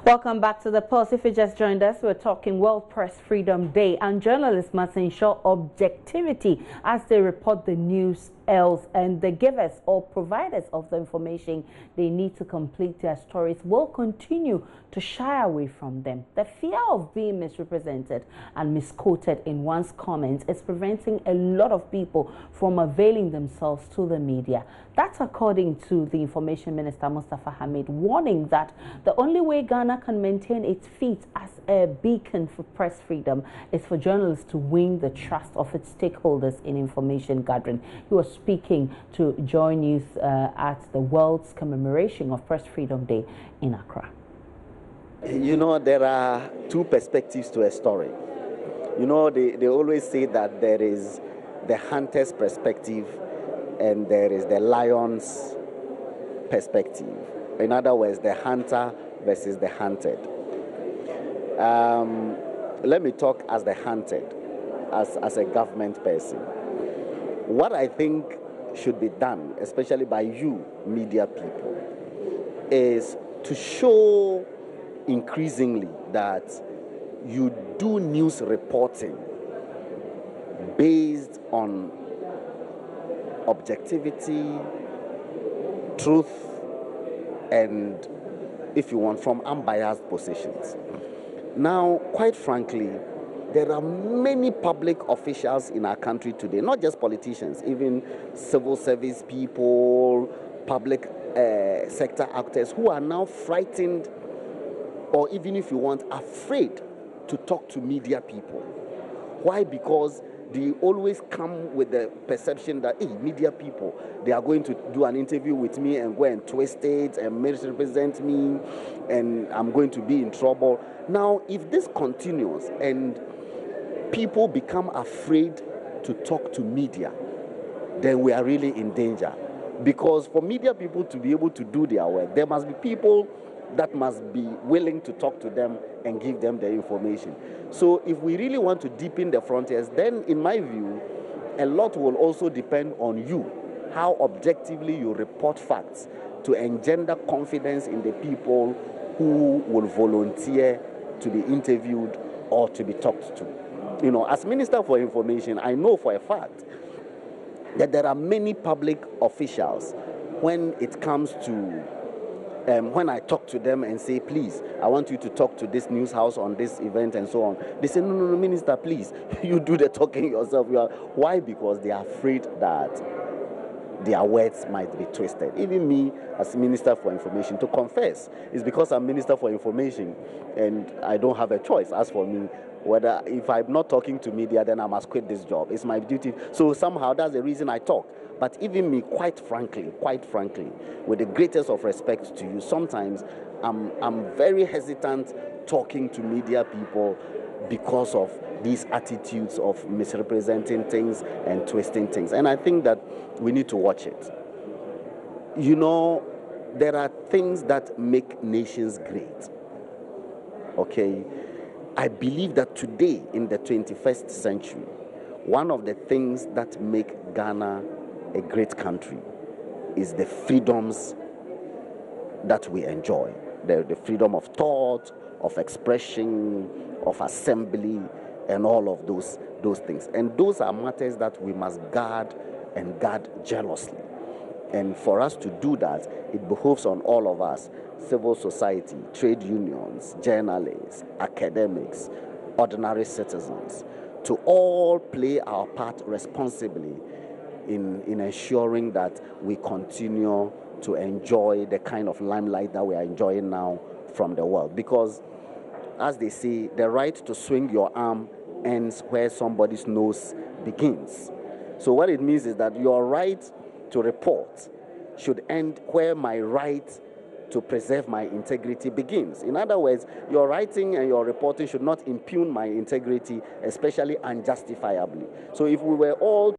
Welcome back to the Pulse. If you just joined us, we're talking World Press Freedom Day, and journalists must ensure objectivity as they report the news, else and the givers or providers of the information they need to complete their stories will continue to shy away from them. The fear of being misrepresented and misquoted in one's comments is preventing a lot of people from availing themselves to the media. That's according to the Information Minister Mustapha Hamid, warning that the only way Ghana can maintain its feet as a beacon for press freedom is for journalists to win the trust of its stakeholders in information gathering. He was speaking to JoyNews at the world's commemoration of Press Freedom Day in Accra. You know, there are two perspectives to a story. You know, they always say that there is the hunter's perspective and there is the lion's perspective. In other words, the hunter versus the hunted. Let me talk as the hunted, as a government person. What I think should be done, especially by you media people, is to show increasingly that you do news reporting based on objectivity, truth, and, if you want, from unbiased positions. Now, quite frankly, there are many public officials in our country today, not just politicians, even civil service people, public sector actors who are now frightened, or even, if you want, afraid to talk to media people. Why? Because they always come with the perception that, hey, media people, they are going to do an interview with me and go and twist it and misrepresent me, and I'm going to be in trouble. Now, if this continues and people become afraid to talk to media, then we are really in danger. Because for media people to be able to do their work, there must be people that must be willing to talk to them and give them the information. So if we really want to deepen the frontiers, then in my view, a lot will also depend on you, how objectively you report facts to engender confidence in the people who will volunteer to be interviewed or to be talked to. You know, as Minister for Information, I know for a fact that there are many public officials when it comes to when I talk to them and say, please, I want you to talk to this news house on this event and so on, they say, no, Minister, please, you do the talking yourself. Why? Because they are afraid that their words might be twisted. Even me, as Minister for Information, to confess, is because I'm Minister for Information and I don't have a choice. As for me, whether if I'm not talking to media, then I must quit this job. It's my duty. So somehow that's the reason I talk. But even me, quite frankly, with the greatest of respect to you, sometimes I'm very hesitant talking to media people because of these attitudes of misrepresenting things and twisting things. And I think that we need to watch it. You know, there are things that make nations great. Okay? I believe that today, in the 21st century, one of the things that make Ghana a great country is the freedoms that we enjoy. The freedom of thought, of expression, of assembly, and all of those things. And those are matters that we must guard and guard jealously. And for us to do that, it behoves on all of us, civil society, trade unions, journalists, academics, ordinary citizens, to all play our part responsibly in ensuring that we continue to enjoy the kind of limelight that we are enjoying now from the world. Because, as they say, the right to swing your arm ends where somebody's nose begins. So what it means is that your right to report should end where my right to preserve my integrity begins. In other words, your writing and your reporting should not impugn my integrity, especially unjustifiably. So if we were all